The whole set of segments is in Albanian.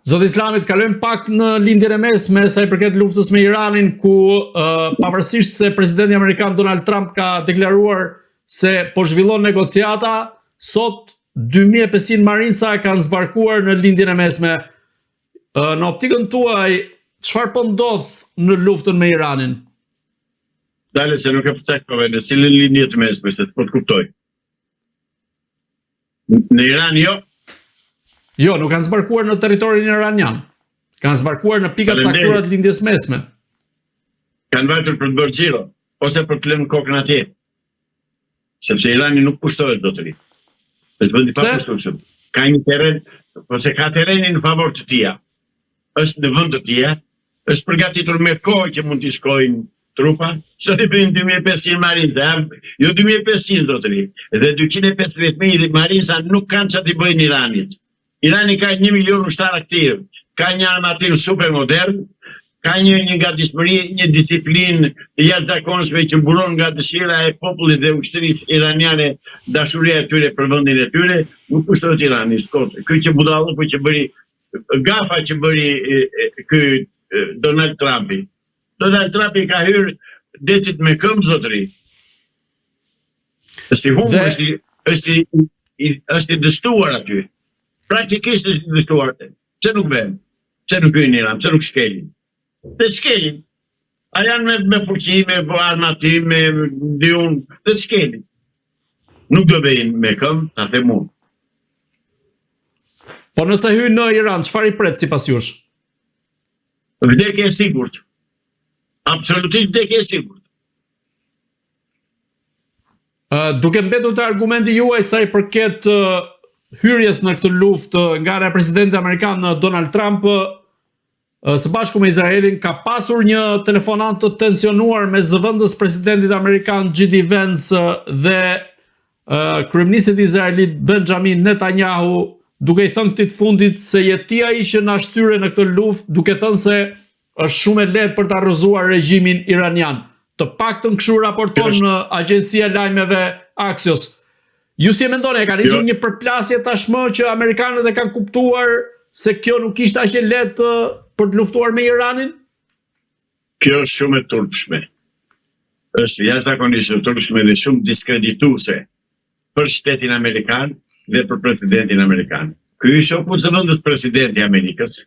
Zoti Islamit, kalojmë pak në lindjen e mesme sa i përket luftës me Iranin, ku pavarësisht se presidenti amerikan Donald Trump ka deklaruar se po zhvillon negociata, sot 2500 marinca kanë zbarkuar në lindjen e mesme. Në optikën tuaj, çfarë po ndodh në luftën me Iranin? Dale se nuk e përcaktove në cilën lindje të mesme, se po të kuptoj. Në Iran jo. Jo, nuk kanë zbarkuar në territorin iranian. Kanë zbarkuar në pikat caktuara të lindjes mesme. Kanë vajtur për të bërë xhiro, ose për të lënë kokën atje. Sepse Irani nuk pushtohet zotëri. Është vendi pa pushtueshëm. Ka një terren, ose ka terrenin në favor të tij. Është në vend të tij, është përgatitur me kohë që mund të shkojnë trupa. Sot i bëjnë 2500 marinca, jo 2500 zotëri. Dhe 250.000 marinca nuk kanë çfarë të bëjnë Iranit. Irani ka 1 milion ushtar aktiv, ka një armatim super modern, ka një gatishmëri, një disiplinë të jashtëzakonshme që mburon nga dëshira e popullit dhe ushtrisë iraniane dashuria e tyre për vendin e tyre, nuk kushtohet Irani skot. Ky që budallë, që bëri gafa që bëri ky Donald Trumpi. Donald Trumpi ka hyrë detit me këmbë zotëri. Është i humbur, është i dështuar aty. Praktikisht është dështuar. Pse nuk bën? Pse nuk hyn Iran? Pse nuk shkelin? Dhe shkelin. A janë me fuqi, me armatim, me diun, dhe shkelin. Nuk do bëjnë me këmbë, ta them unë. Po nëse hyn në Iran, çfarë i pret sipas jush? Vdekje e sigurt. Absolutisht vdekje e sigurt. Duke mbetur te argumenti juaj sa i përket hyrjes në këtë luftë nga presidenti amerikan Donald Trump, së bashku me Izraelin, ka pasur një telefonat të tensionuar me zëvendës presidentit amerikan J.D. Vance dhe kryeministit izraelit Benjamin Netanyahu, duke i thënë këtij të fundit se jetia ai që na shtyre në këtë luftë, duke thënë se është shumë e lehtë për ta rrëzuar regjimin iranian. Të paktën kështu raporton agjencia e lajmeve Axios. Ju si e mendoni, e ka nisur një përplasje tashmë që amerikanët e kanë kuptuar se kjo nuk ishte aq e lehtë për të luftuar me Iranin? Kjo është shumë e turpshme. Është jashtëzakonisht e turpshme dhe shumë diskredituese për shtetin amerikan dhe për presidentin amerikan. Ky është shoku i zëvendës presidenti i Amerikës.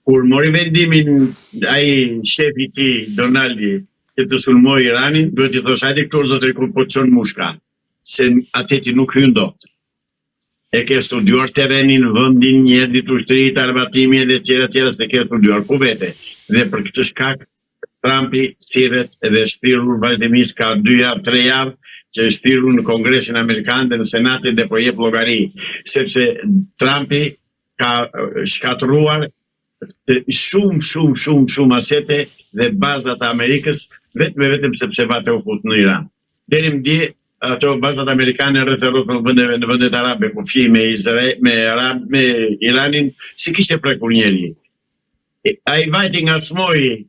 Kur mori vendimin ai shefi i tij, Donaldi, që të sulmoj Iranin, duhet i thosh hajde këtu zotëri ku po çon mushka. Se ateti nuk hyn dot. E ke studiuar terrenin, vendin, njerëzit, ushtrit, armatimin dhe tjera se ke studiuar ku vete. Dhe për këtë shkak Trumpi thirret edhe shpirur vazhdimisht ka 2 javë, 3 javë që është shpirur në Kongresin Amerikan dhe në Senatin dhe po jep llogari, sepse Trumpi ka shkatëruar shumë asete dhe bazat e Amerikës vetëm sepse vate u fut në Iran. Deri më dje ato bazat amerikane rreth në vendet arabe kufi me Izrael, me Iranin, si kishte prekur njeri. Ai vajti nga smoi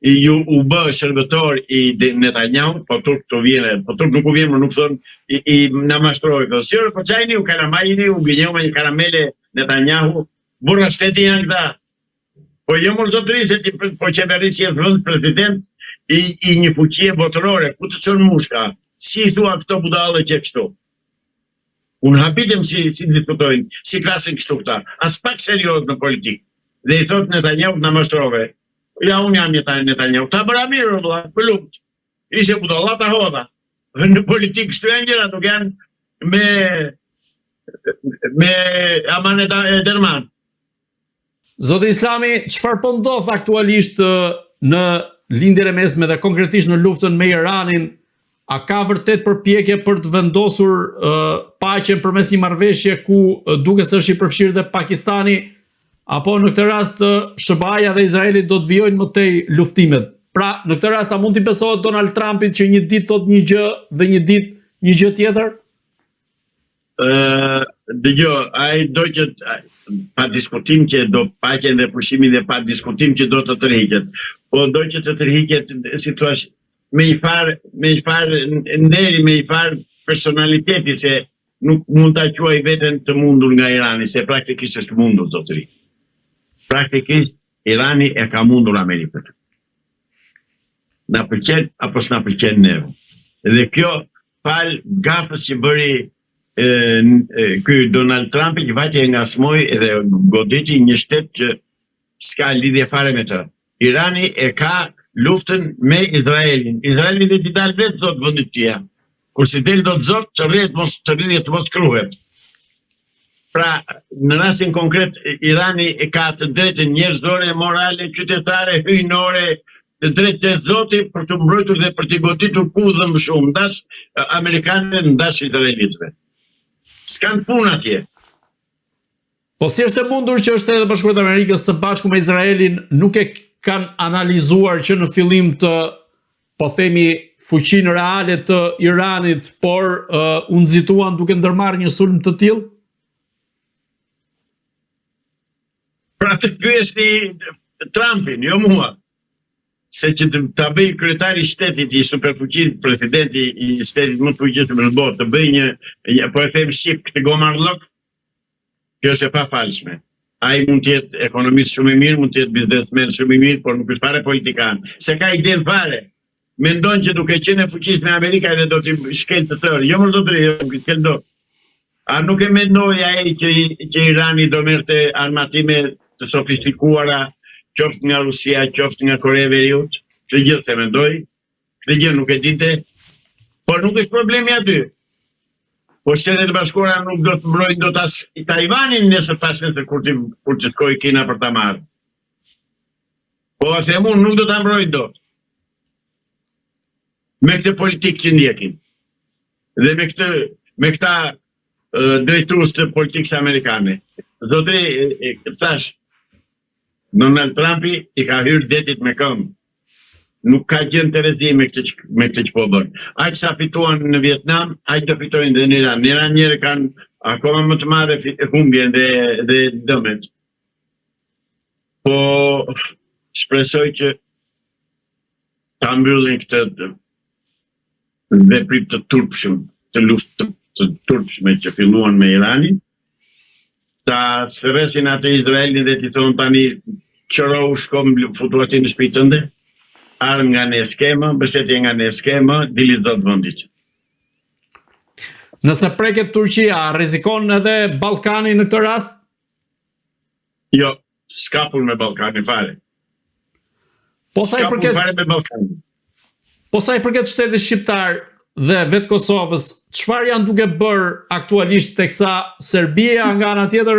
u bë shërbëtor i Netanyahu, po turp nuk u vjen, nuk thon i na mashtroi. Po si po çajni u karamajni, u gënjeu me një karamele Netanyahu, burra shteti janë këta. Po jo më zotëri se ti po qeverisje vend president i një fuqie botërore, ku të çon mushka. Si i thua këto budallë që kështu? Unë habitem si diskutojnë, si klasin kështu këta. As pak serios në politikë. Dhe i thot Netanyahu na mashtrove. Ja, unë jam Netanyahu. Ta bëra mirë, vëlla, për lumt. Ishe budalla ta hodha. Në politikë kështu janë gjëra, nuk janë me aman e derman. Zoti Islami, çfarë po ndodh aktualisht në lindjen e mesme dhe konkretisht në luftën me Iranin? A ka vërtet përpjekje për të vendosur paqen përmes një marrëveshje ku duket se është i përfshirë dhe Pakistani, apo në këtë rast SBA-ja dhe Izraeli do të vijojnë më tej luftimet? Pra, në këtë rast a mund t'i besohet Donald Trumpit që një ditë thot një gjë dhe një ditë një gjë tjetër? Dëgjoj, ai do që pa diskutim që do paqen dhe pushimin dhe pa diskutim që do të tërhiqet. Po do që të tërhiqet situash me i farë nderi, me i farë personaliteti, se nuk mund ta quaj veten të mundur nga Irani, se praktikisht është mundur zotëri. Praktikisht Irani e ka mundur Amerikën. Na pëlqen apo s'na pëlqen neve. Dhe kjo fal gafës që bëri ky Donald Trump, që vajti e ngasmoi dhe goditi një shtet që s'ka lidhje fare me të. Irani e ka luftën me Izraelin. Izraeli dhe t'i dalë vetë zot vendit tija. Kur si del do të zot, të rrjet mos kruhet. Pra, në rastin konkret, Irani e ka të drejtën njerëzore, morale, qytetare, hyjnore, të drejtë të zoti për të mbrojtur dhe për të goditur kudhëm shumë, ndash Amerikanëve, ndash Izraelitëve. S'kan punë atje. Po si është e mundur që Shtetet e Bashkuara të Amerikës së bashku me Izraelin nuk e kanë analizuar që në fillim të, po themi, fuqinë reale të Iranit, por u nxituan duke ndërmarrë një sulm të tillë? Pra të pyesni Trumpin, jo mua. Se që të bëj kryetari i shtetit, i superfuqit, presidenti i shtetit më të fuqishëm në botë, të bëj një po e them shqip, këtë gomarllok, kjo është e pafalshme. Ai mund të jetë ekonomist shumë i mirë, mund të jetë biznesmen shumë i mirë, por nuk është fare politikan. Se ka iden fare. Mendon që duke qenë e fuqishme Amerika edhe do t'i shkel të tërë. Jo më do të shkel do. A nuk e mendoj ai që Irani do merrte armatime të sofistikuara, qoftë nga Rusia, qoftë nga Korea e Veriut? Këtë gjë se mendoj, këtë gjë nuk e dinte, por nuk është problemi aty. Po Shtetet e Bashkuara nuk do të mbrojnë dot as Taiwanin nesër pas nesër kur të shkojë Kina për ta marrë. Po as e mund nuk do ta mbrojnë dot. Me këtë politikë që ndjekin. Dhe me këta drejtues të politikës amerikane. Zotri, thash, Donald Trumpi i ka hyrë detit me këmbë. Nuk ka gjën të rezi me këtë që po bërë. Aq sa fituan në Vietnam, aq do fitojnë dhe në Iran. Në Iran njerë kanë akoma më të madhe humbjen dhe dëmet. Po shpresoj që ta mbyllin këtë veprim të turpshëm, të luftë të turpshme që filluan me Iranin, ta sfresin atë Izraelin dhe t'i thonë tani qëro u shkom futu ati në shtëpi tënde, armë nga në skemë, mbështetje nga në skemë, dili do të vendit. Nëse preket Turqia, rrezikon edhe Ballkani në këtë rast? Jo, s'ka punë me Ballkanin fare. S'ka punë fare me Ballkanin. Po sa i përket shtetit shqiptar dhe vetë Kosovës, çfarë janë duke bërë aktualisht teksa Serbia nga ana tjetër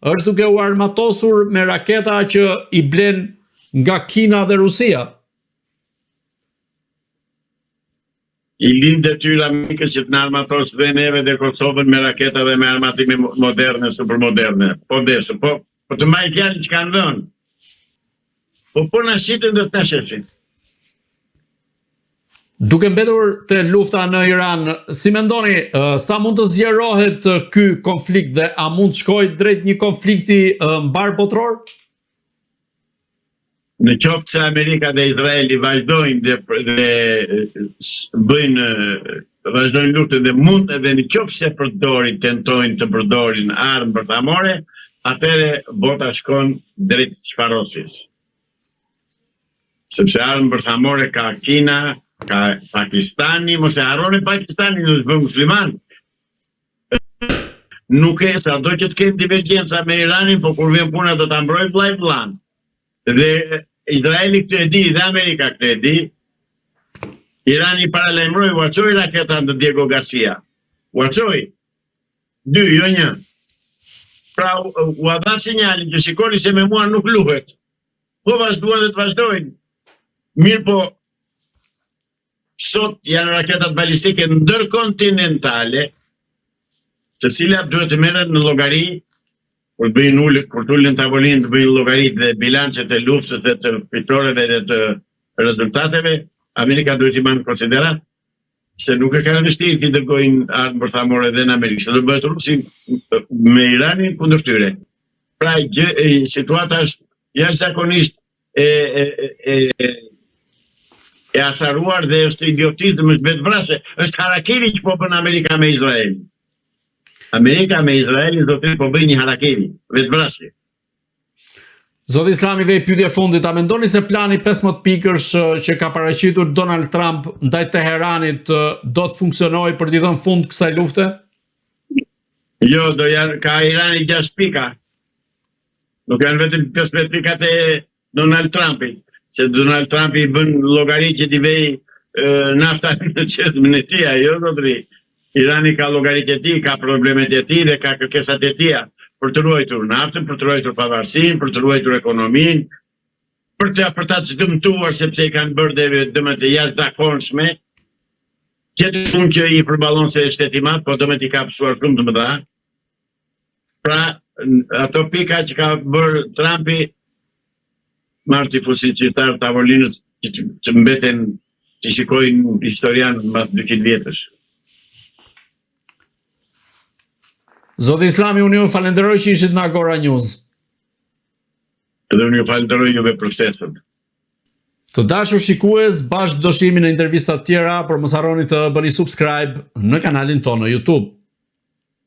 është duke u armatosur me raketa që i blen nga Kina dhe Rusia? I lind detyra Amerikës që të na armatosë dhe neve dhe Kosovën me raketa dhe me armatime moderne, supermoderne. Po desë, po të mbaj fjalën që kanë dhënë. Po na shiten dhe të na shesin. Duke mbetur te lufta në Iran, si mendoni, sa mund të zgjerohet ky konflikt dhe a mund të shkojë drejt një konflikti mbar botror? Në qoftë se Amerika dhe Izraeli vazhdojnë dhe vazhdojnë luftën dhe mund edhe në qoftë se tentojnë të përdorin armë bërthamore, atëre bota shkon drejt çfarosjes. Sepse armë bërthamore ka Kina, ka Pakistani, mos e harroni Pakistani në të bëjë musliman. Nuk e sa do që të kenë divergjenca me Iranin, po kur vjen puna do ta mbrojnë vllai vllan. Dhe Izraeli këtë e di, dhe Amerika këtë e di. Irani paralajmëroi, uaçoi raketën të Diego Garcia. Uaçoi. 2, jo 1. Pra u dha sinjalin që shikoni se me mua nuk luhet. Po vazhduan dhe të vazhdojnë. Mirë po, sot janë raketat balistike ndërkontinentale, të cilat duhet të merren në llogari, kur të ulën tavolinë të bëjnë llogaritë dhe bilancet e luftës dhe të fitoreve dhe të rezultateve, Amerika duhet i marrë në konsiderat se nuk e kanë vështirë të dërgojnë armë bërthamore dhe në Amerikë, se do bëhet Rusi me Iranin kundër tyre. Pra situata është jashtëzakonisht e asaruar dhe është idiotizëm, është vetvrasje, është harakiri që po bën Amerika me Izraelin. Amerika me Izraelin do të po bëjë një harakiri, vetvrasje. Zoti Islami dhe i pyetje fundit, a mendoni se plani 15 pikësh që ka paraqitur Donald Trump ndaj Teheranit do të funksionojë për t'i dhënë fund kësaj lufte? Jo, ka Irani 6 pika. Nuk janë vetëm 15 pikat e Donald Trumpit, se Donald Trump i bën llogari që t'i vej nafta në çesmën e tij, jo zotëri. Irani ka llogaritë e tij, ka problemet e tij dhe ka kërkesat e tija për të ruajtur naftën, për të ruajtur pavarësinë, për të ruajtur ekonominë, për ta çdëmtuar sepse i kanë bërë dëmet e jashtëzakonshme. Tjetër punë që i përballon se është shteti i madh, po dëmet i ka hapësuar shumë të mëdha. Pra, ato pika që ka bërë Trumpi, marrë tifosit qytetar tavolinës që mbeten që shikojnë historian mbas 200 vjetësh. Zoti Islami, unë ju falenderoj që ishit në Agora News. Edhe unë ju falenderoj juve për ftesën. Të dashur shikues, bashkë do shihemi në intervista të tjera, por mos harroni të bëni subscribe në kanalin tonë në YouTube.